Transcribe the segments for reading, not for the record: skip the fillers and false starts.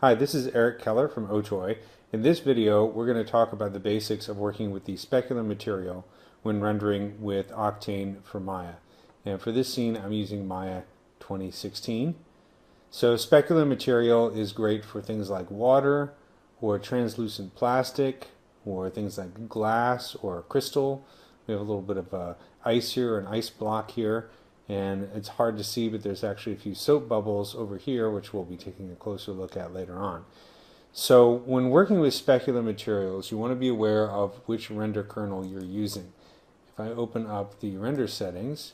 Hi, this is Eric Keller from Otoy. In this video, we're going to talk about the basics of working with the specular material when rendering with Octane for Maya. And for this scene, I'm using Maya 2016. So specular material is great for things like water, or translucent plastic, or things like glass or crystal. We have a little bit of ice here, an ice block here, and it's hard to see, but there's actually a few soap bubbles over here, which we'll be taking a closer look at later on. So when working with specular materials, you want to be aware of which render kernel you're using. If I open up the render settings,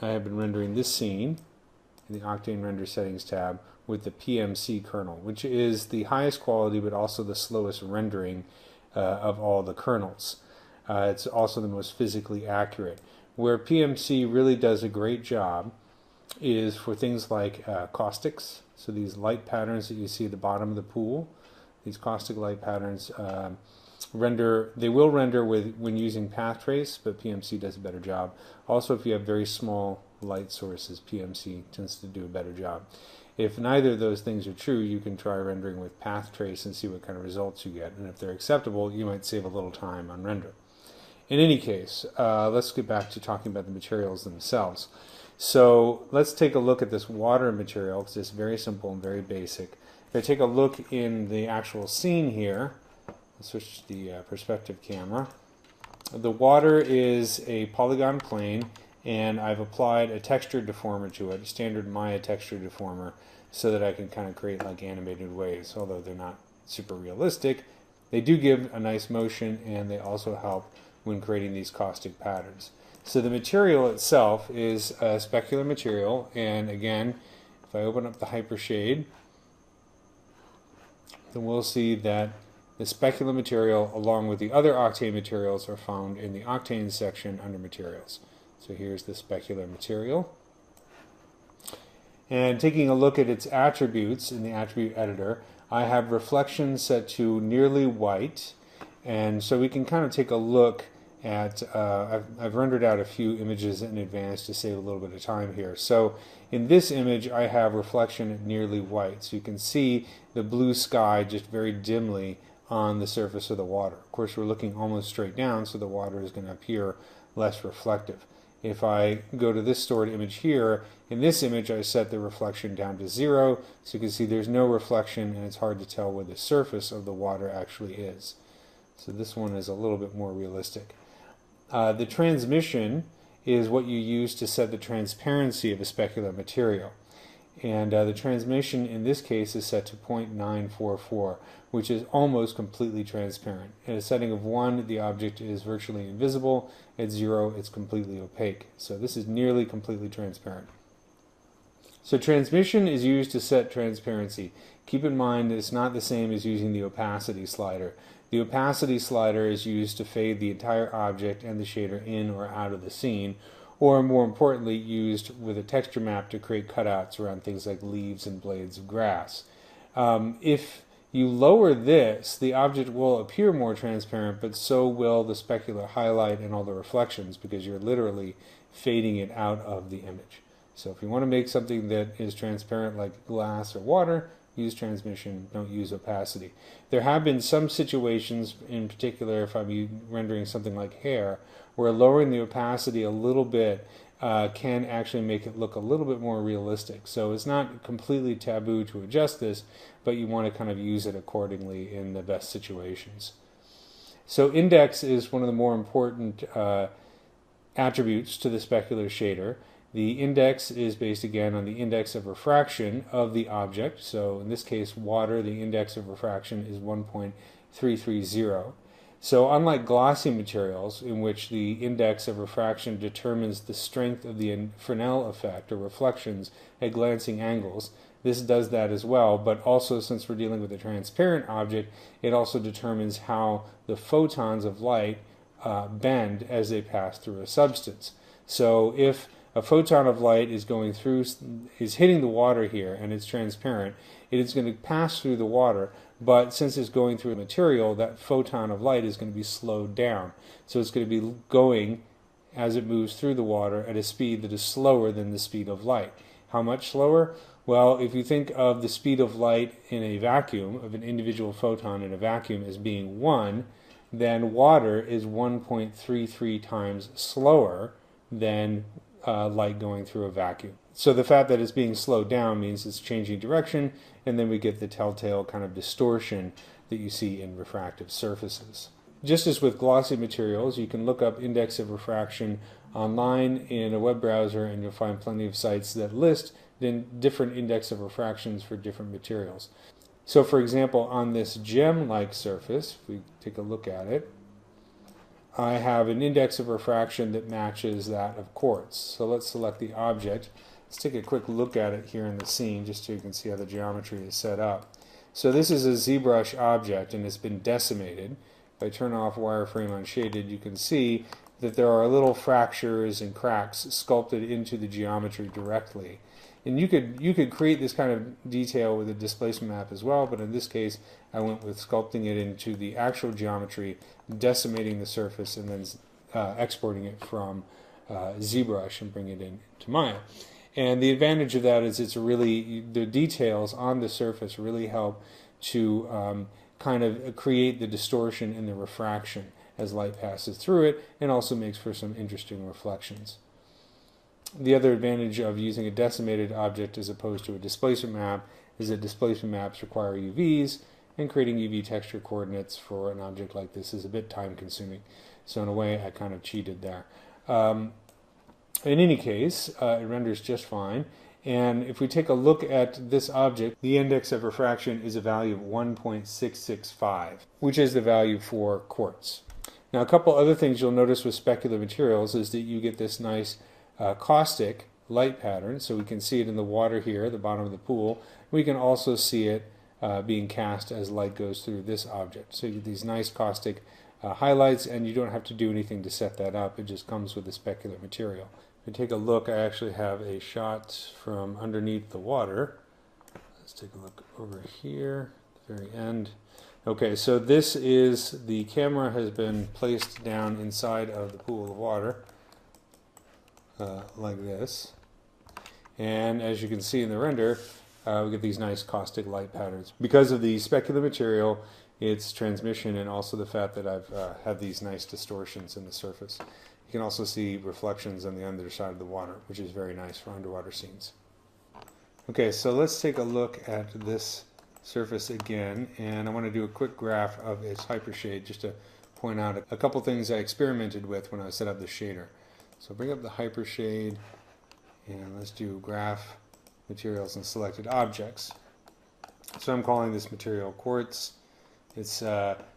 I have been rendering this scene in the Octane Render Settings tab with the PMC kernel, which is the highest quality but also the slowest rendering of all the kernels. It's also the most physically accurate. Where PMC really does a great job is for things like caustics. So these light patterns that you see at the bottom of the pool, these caustic light patterns will render when using path trace, but PMC does a better job. Also, if you have very small light sources, PMC tends to do a better job. If neither of those things are true, you can try rendering with path trace and see what kind of results you get. And if they're acceptable, you might save a little time on render. In any case, let's get back to talking about the materials themselves. So let's take a look at this water material, because it's very simple and very basic. If I take a look in the actual scene here, I'll switch to the perspective camera. The water is a polygon plane, and I've applied a texture deformer to it, a standard Maya texture deformer, so that I can kind of create like animated waves. Although they're not super realistic, they do give a nice motion, and they also help when creating these caustic patterns. So the material itself is a specular material, and again, if I open up the hypershade, then we'll see that the specular material along with the other Octane materials are found in the Octane section under materials. So here's the specular material. And taking a look at its attributes in the attribute editor, I have reflection set to nearly white. And so we can kind of take a look at, I've rendered out a few images in advance to save a little bit of time here. So in this image I have reflection at nearly white. So you can see the blue sky just very dimly on the surface of the water. Of course, we're looking almost straight down, so the water is going to appear less reflective. If I go to this stored image here, in this image I set the reflection down to 0, so you can see there's no reflection, and it's hard to tell where the surface of the water actually is. So this one is a little bit more realistic. The transmission is what you use to set the transparency of a specular material. And the transmission in this case is set to 0.944, which is almost completely transparent. At a setting of 1, the object is virtually invisible. At 0, it's completely opaque. So this is nearly completely transparent. So transmission is used to set transparency. Keep in mind that it's not the same as using the opacity slider. The opacity slider is used to fade the entire object and the shader in or out of the scene, or more importantly, used with a texture map to create cutouts around things like leaves and blades of grass. If you lower this, the object will appear more transparent, but so will the specular highlight and all the reflections, because you're literally fading it out of the image. So if you want to make something that is transparent like glass or water, use transmission, don't use opacity. There have been some situations, in particular if I'm rendering something like hair, where lowering the opacity a little bit can actually make it look a little bit more realistic. So it's not completely taboo to adjust this, but you want to kind of use it accordingly in the best situations. So index is one of the more important attributes to the specular shader. The index is based again on the index of refraction of the object. So in this case, water, the index of refraction is 1.330. So unlike glossy materials, in which the index of refraction determines the strength of the Fresnel effect or reflections at glancing angles, this does that as well, but also since we're dealing with a transparent object, it also determines how the photons of light bend as they pass through a substance. So if a photon of light is hitting the water here and it's transparent, it is going to pass through the water, but since it's going through a material, that photon of light is going to be slowed down. So it's going to be going, as it moves through the water, at a speed that is slower than the speed of light. How much slower? Well, if you think of the speed of light in a vacuum, of an individual photon in a vacuum as being 1, then water is 1.33 times slower than light going through a vacuum. So the fact that it's being slowed down means it's changing direction, and then we get the telltale kind of distortion that you see in refractive surfaces. Just as with glossy materials, you can look up index of refraction online in a web browser, and you'll find plenty of sites that list different index of refractions for different materials. So for example, on this gem-like surface, if we take a look at it, I have an index of refraction that matches that of quartz. So let's select the object. Let's take a quick look at it here in the scene, just so you can see how the geometry is set up. So this is a ZBrush object, and it's been decimated. If I turn off wireframe unshaded, you can see that there are little fractures and cracks sculpted into the geometry directly. And you could create this kind of detail with a displacement map as well, but in this case I went with sculpting it into the actual geometry, decimating the surface, and then exporting it from ZBrush and bring it into Maya. And the advantage of that is the details on the surface really help to kind of create the distortion and the refraction as light passes through it, and also makes for some interesting reflections. The other advantage of using a decimated object as opposed to a displacement map is that displacement maps require UVs, and creating UV texture coordinates for an object like this is a bit time consuming. So in a way I kind of cheated there. In any case, it renders just fine. And if we take a look at this object, the index of refraction is a value of 1.665, which is the value for quartz. Now a couple other things you'll notice with specular materials is that you get this nice caustic light pattern. So we can see it in the water here at the bottom of the pool. We can also see it being cast as light goes through this object. So you get these nice caustic highlights, and you don't have to do anything to set that up. It just comes with the specular material. If you take a look, I actually have a shot from underneath the water. Let's take a look over here at the very end. Okay, so this is, the camera has been placed down inside of the pool of water, like this. And as you can see in the render, we get these nice caustic light patterns. Because of the specular material, its transmission, and also the fact that I've had these nice distortions in the surface. You can also see reflections on the underside of the water, which is very nice for underwater scenes. Okay, so let's take a look at this surface again, and I want to do a quick graph of its hypershade just to point out a couple things I experimented with when I set up the shader. So bring up the hypershade, and let's do graph materials and selected objects. So I'm calling this material quartz. Its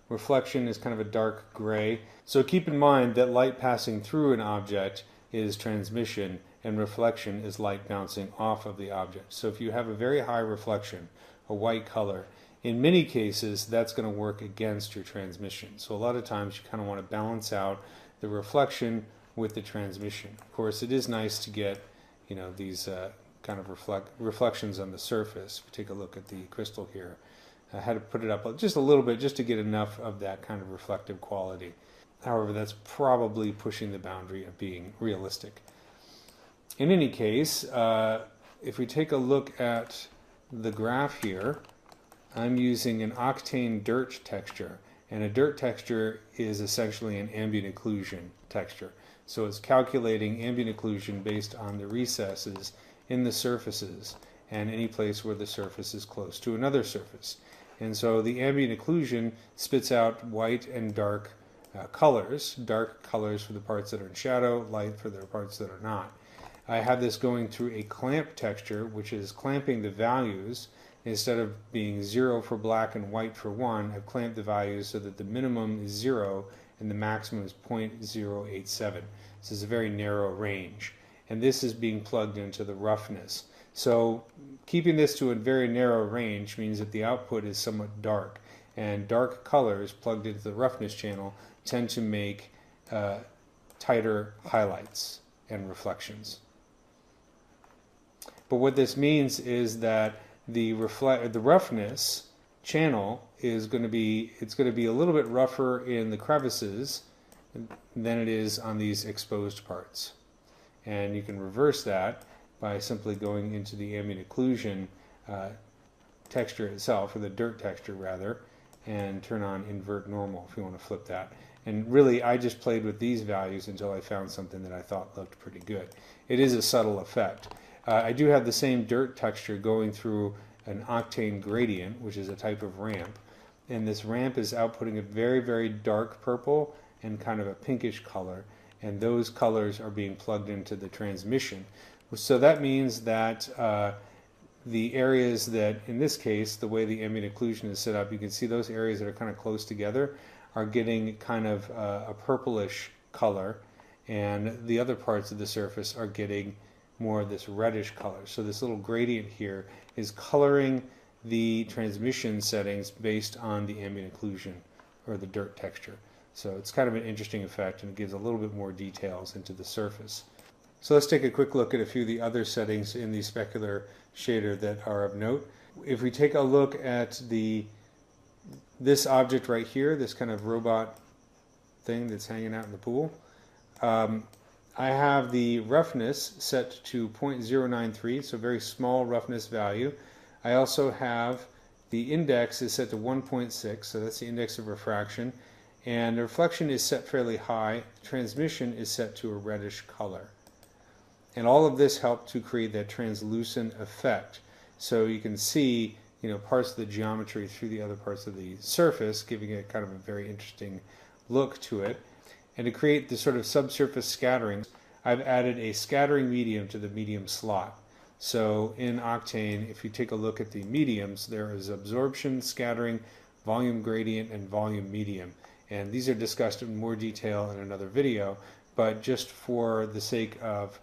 reflection is kind of a dark gray. So keep in mind that light passing through an object is transmission, and reflection is light bouncing off of the object. So if you have a very high reflection, a white color, in many cases that's going to work against your transmission. So a lot of times you kind of want to balance out the reflection with the transmission. Of course, it is nice to get, you know, these kind of reflections on the surface. If you take a look at the crystal here, I had to put it up just a little bit just to get enough of that kind of reflective quality. However, that's probably pushing the boundary of being realistic. In any case, if we take a look at the graph here, I'm using an Octane dirt texture, and a dirt texture is essentially an ambient occlusion texture. So it's calculating ambient occlusion based on the recesses in the surfaces and any place where the surface is close to another surface. And so the ambient occlusion spits out white and dark colors for the parts that are in shadow, light for the parts that are not. I have this going through a clamp texture, which is clamping the values. Instead of being 0 for black and white for 1, I've clamped the values so that the minimum is 0 and the maximum is 0.087. This is a very narrow range. And this is being plugged into the roughness. So keeping this to a very narrow range means that the output is somewhat dark. And dark colors plugged into the roughness channel tend to make tighter highlights and reflections. But what this means is that the roughness channel is going to be, it's going to be a little bit rougher in the crevices than it is on these exposed parts. And you can reverse that by simply going into the ambient occlusion texture itself, or the dirt texture rather, and turn on invert normal if you want to flip that. And really, I just played with these values until I found something that I thought looked pretty good. It is a subtle effect. I do have the same dirt texture going through an Octane gradient, which is a type of ramp. And this ramp is outputting a very, very dark purple and kind of a pinkish color. And those colors are being plugged into the transmission. So that means that the areas that, in this case, the way the ambient occlusion is set up, you can see those areas that are kind of close together are getting kind of a purplish color, and the other parts of the surface are getting more of this reddish color. So this little gradient here is coloring the transmission settings based on the ambient occlusion or the dirt texture. So it's kind of an interesting effect, and it gives a little bit more details into the surface. So let's take a quick look at a few of the other settings in the Specular shader that are of note. If we take a look at this object right here, this kind of robot thing that's hanging out in the pool, I have the roughness set to 0.093, so very small roughness value. I also have the index is set to 1.6, so that's the index of refraction, and the reflection is set fairly high. Transmission is set to a reddish color. And all of this helped to create that translucent effect. So you can see, parts of the geometry through the other parts of the surface, giving it kind of a very interesting look to it. And to create this sort of subsurface scattering, I've added a scattering medium to the medium slot. So in Octane, if you take a look at the mediums, there is absorption, scattering, volume gradient, and volume medium. And these are discussed in more detail in another video, but just for the sake of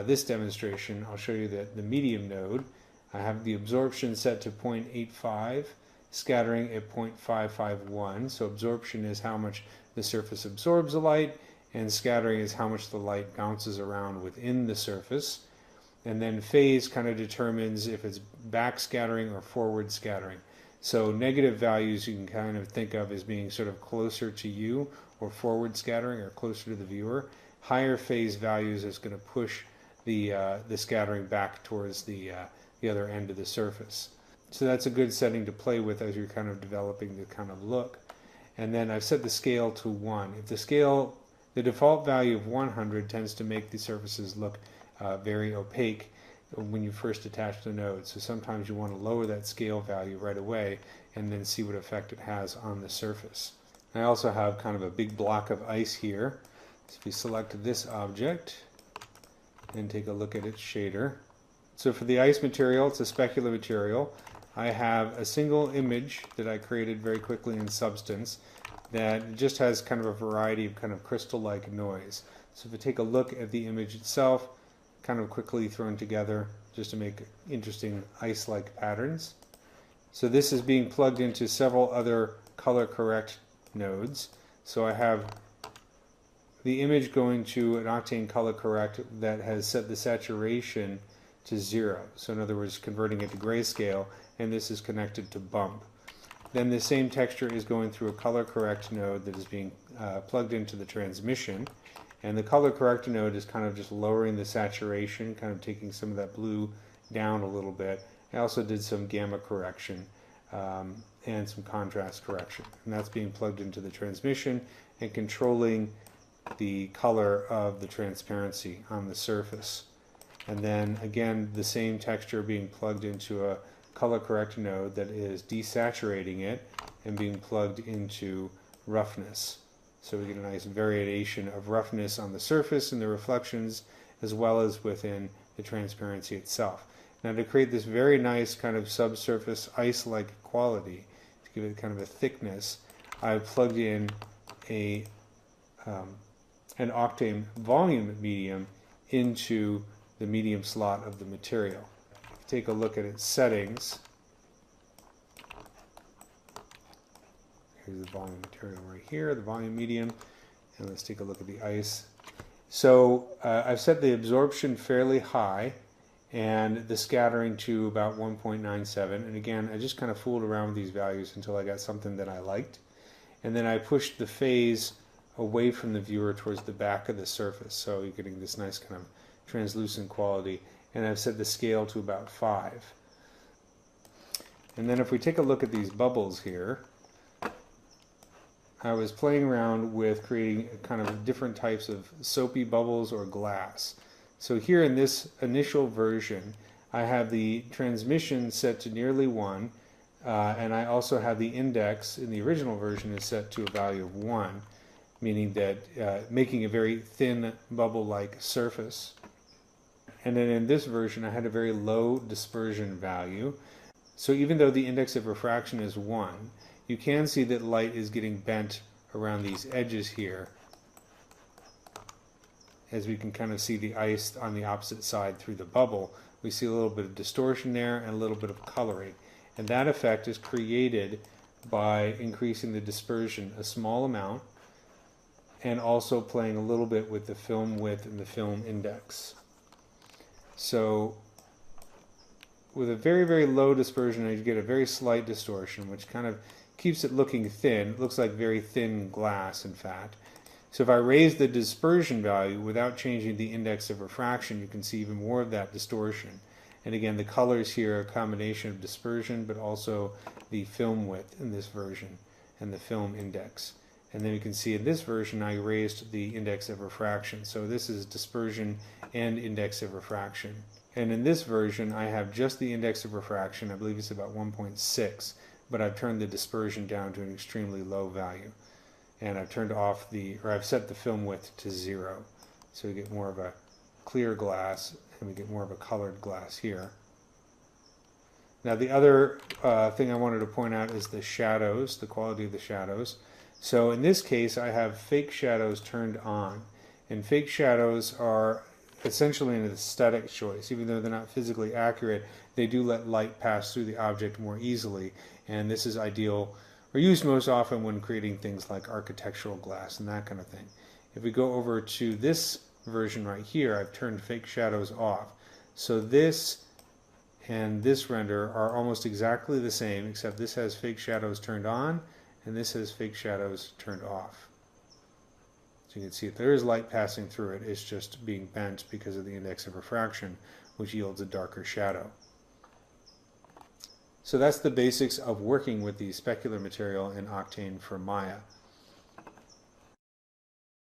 this demonstration, I'll show you that the medium node, I have the absorption set to 0.85, scattering at 0.551. So absorption is how much the surface absorbs the light, and scattering is how much the light bounces around within the surface. And then phase kind of determines if it's back scattering or forward scattering. So negative values you can kind of think of as being sort of closer to you, or forward scattering, or closer to the viewer. Higher phase values is going to push the scattering back towards the other end of the surface. So that's a good setting to play with as you're kind of developing the kind of look. And then I've set the scale to 1. If the default value of 100 tends to make the surfaces look very opaque when you first attach the node. So sometimes you want to lower that scale value right away and then see what effect it has on the surface. I also have kind of a big block of ice here. So if we select this object and take a look at its shader. So for the ice material, it's a specular material. I have a single image that I created very quickly in Substance that just has kind of a variety of kind of crystal-like noise. So if we take a look at the image itself, kind of quickly thrown together just to make interesting ice-like patterns. So this is being plugged into several other color correct nodes. So I have the image going to an Octane color correct that has set the saturation to 0. So in other words, converting it to grayscale, and this is connected to bump. Then the same texture is going through a color correct node that is being plugged into the transmission, and the color correct node is kind of just lowering the saturation, kind of taking some of that blue down a little bit. I also did some gamma correction and some contrast correction, and that's being plugged into the transmission and controlling the color of the transparency on the surface. And then again, the same texture being plugged into a color correct node that is desaturating it and being plugged into roughness. So we get a nice variation of roughness on the surface and the reflections, as well as within the transparency itself. Now to create this very nice kind of subsurface ice-like quality, to give it kind of a thickness, I've plugged in an Octane volume medium into the medium slot of the material. Take a look at its settings. Here's the volume material right here, the volume medium, and let's take a look at the ice. So I've set the absorption fairly high and the scattering to about 1.97, and again I just kind of fooled around with these values until I got something that I liked, and then I pushed the phase away from the viewer towards the back of the surface, so you're getting this nice kind of translucent quality. and I've set the scale to about 5. And then if we take a look at these bubbles here, I was playing around with creating kind of different types of soapy bubbles or glass. So here in this initial version, I have the transmission set to nearly 1, and I also have the index in the original version is set to a value of 1, meaning that making a very thin bubble-like surface. And then in this version, I had a very low dispersion value. So even though the index of refraction is 1, you can see that light is getting bent around these edges here, as we can kind of see the ice on the opposite side through the bubble. We see a little bit of distortion there and a little bit of coloring. And that effect is created by increasing the dispersion a small amount and also playing a little bit with the film width and the film index. So with a very, very low dispersion, you get a very slight distortion, which kind of keeps it looking thin. It looks like very thin glass, in fact. So if I raise the dispersion value without changing the index of refraction, you can see even more of that distortion. And again, the colors here are a combination of dispersion, but also the film width in this version and the film index. And then you can see in this version, I raised the index of refraction. So this is dispersion and index of refraction. And in this version, I have just the index of refraction. I believe it's about 1.6, but I've turned the dispersion down to an extremely low value. And I've turned off I've set the film width to 0. So we get more of a clear glass, and we get more of a colored glass here. Now the other thing I wanted to point out is the shadows, the quality of the shadows. So in this case, I have fake shadows turned on. And fake shadows are essentially an aesthetic choice. Even though they're not physically accurate, they do let light pass through the object more easily. And this is ideal, or used most often when creating things like architectural glass and that kind of thing. If we go over to this version right here, I've turned fake shadows off. So this and this render are almost exactly the same, except this has fake shadows turned on, and this has fake shadows turned off. So you can see if there is light passing through it, it's just being bent because of the index of refraction, which yields a darker shadow. So that's the basics of working with the specular material in Octane for Maya.